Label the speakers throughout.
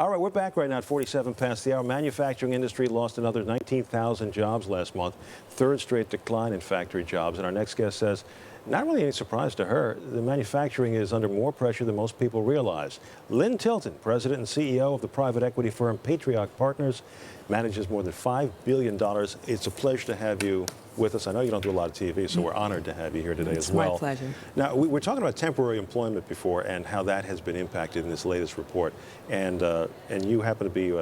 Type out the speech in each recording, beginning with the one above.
Speaker 1: All right, we're back right now at 47 past the hour. Manufacturing industry lost another 19,000 jobs last month. Third straight decline in factory jobs. And our next guest says, not really any surprise to her, the manufacturing is under more pressure than most people realize. Lynn Tilton, president and CEO of the private equity firm Patriarch Partners, manages more than $5 billion. It's a pleasure to have you with us. I know you don't do a lot of TV, so we're honored to have you here today as well.
Speaker 2: It's my pleasure.
Speaker 1: Now, we were talking about temporary employment before and how that has been impacted in this latest report. And you happen to be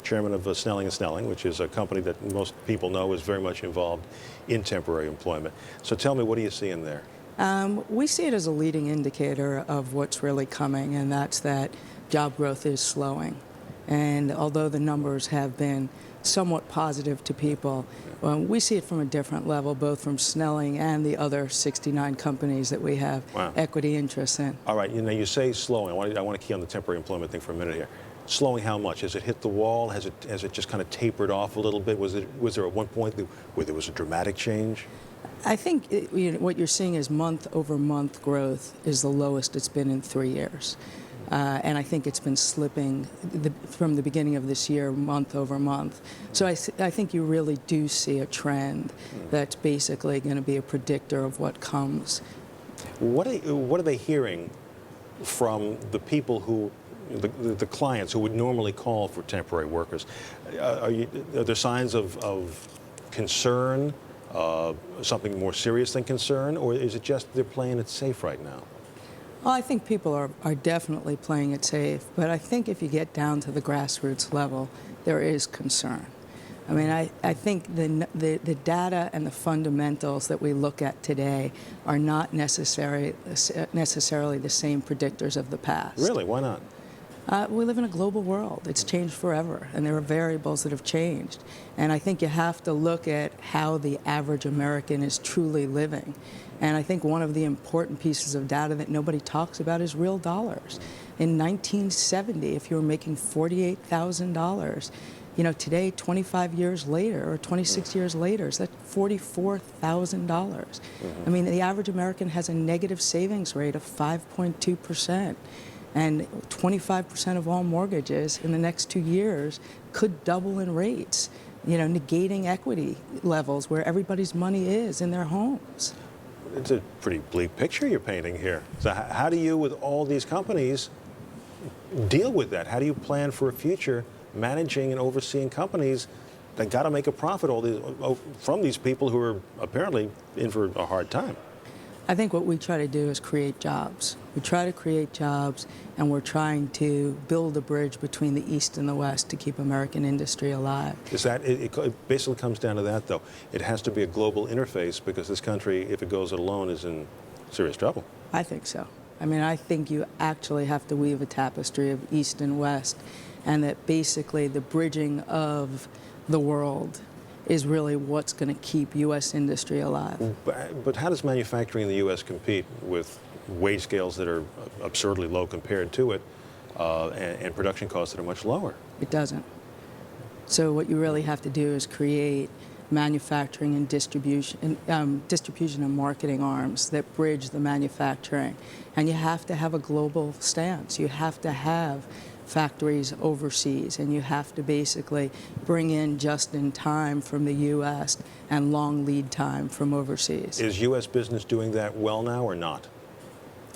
Speaker 1: chairman of Snelling & Snelling, which is a company that most people know is very much involved in temporary employment. So tell me, what are you seeing there?
Speaker 2: We see it as a leading indicator of what's really coming, and that's that job growth is slowing. And although the numbers have been somewhat positive to people, we see it from a different level, both from Snelling and the other 69 companies that we have equity interests in.
Speaker 1: All right, you say slowing. I want to key on the temporary employment thing for a minute here. Slowing how much? Has it hit the wall? Has it just kind of tapered off a little bit? Was there at one point where there was a dramatic change?
Speaker 2: I think what you're seeing is month-over-month growth is the lowest it's been in 3 years. And I think it's been slipping from the beginning of this year, month over month. So I think you really do see a trend that's basically going to be a predictor of what comes.
Speaker 1: What are they hearing from the people who, the clients who would normally call for temporary workers? Are there signs of concern, something more serious than concern, or is it just they're playing it safe right now?
Speaker 2: Well, I think people are definitely playing it safe, but I think if you get down to the grassroots level, there is concern. I mean, I think the data and the fundamentals that we look at today are not necessarily the same predictors of the past.
Speaker 1: Really? Why not?
Speaker 2: We live in a global world. It's changed forever, and there are variables that have changed. And I think you have to look at how the average American is truly living. And I think one of the important pieces of data that nobody talks about is real dollars. In 1970, if you were making $48,000, today, 25 years later, or 26 years later, is that $44,000. I mean, the average American has a negative savings rate of 5.2%. And 25% of all mortgages in the next 2 years could double in rates, negating equity levels where everybody's money is in their homes.
Speaker 1: It's a pretty bleak picture you're painting here. So how do you, with all these companies, deal with that? How do you plan for a future managing and overseeing companies that got to make a profit from these people who are apparently in for a hard time?
Speaker 2: I think what we try to do is create jobs. We try to create jobs, and we're trying to build a bridge between the East and the West to keep American industry alive.
Speaker 1: It basically comes down to that, though. It has to be a global interface because this country, if it goes it alone, is in serious trouble.
Speaker 2: I think so. I mean, I think you actually have to weave a tapestry of East and West, and that basically the bridging of the world is really what's going to keep U.S. industry alive.
Speaker 1: But how does manufacturing in the U.S. compete with wage scales that are absurdly low compared to it, and production costs that are much lower?
Speaker 2: It doesn't. So what you really have to do is create manufacturing and distribution and marketing arms that bridge the manufacturing. And you have to have a global stance. You have to have factories overseas, and you have to basically bring in just in time from the U.S. and long lead time from overseas.
Speaker 1: Is U.S. business doing that well now or not?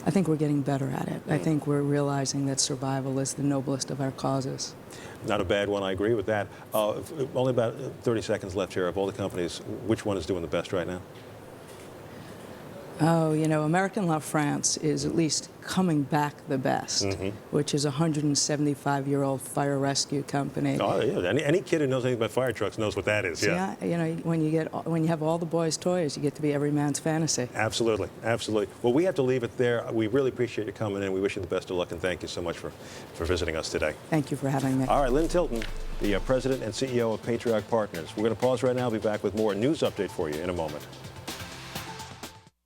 Speaker 2: I think we're getting better at it. I think we're realizing that survival is the noblest of our causes.
Speaker 1: Not a bad one, I agree with that. Only about 30 seconds left here. Of all the companies, which one is doing the best right now?
Speaker 2: Oh, American La France is at least coming back the best, which is a 175-year-old fire rescue company.
Speaker 1: Oh, yeah. Any kid who knows anything about fire trucks knows what that is.
Speaker 2: So, yeah. When you have all the boys' toys, you get to be every man's fantasy.
Speaker 1: Absolutely, absolutely. Well, we have to leave it there. We really appreciate you coming in. We wish you the best of luck, and thank you so much for visiting us today.
Speaker 2: Thank you for having me.
Speaker 1: All right, Lynn Tilton, the president and CEO of Patriarch Partners. We're going to pause right now. I'll be back with more news update for you in a moment.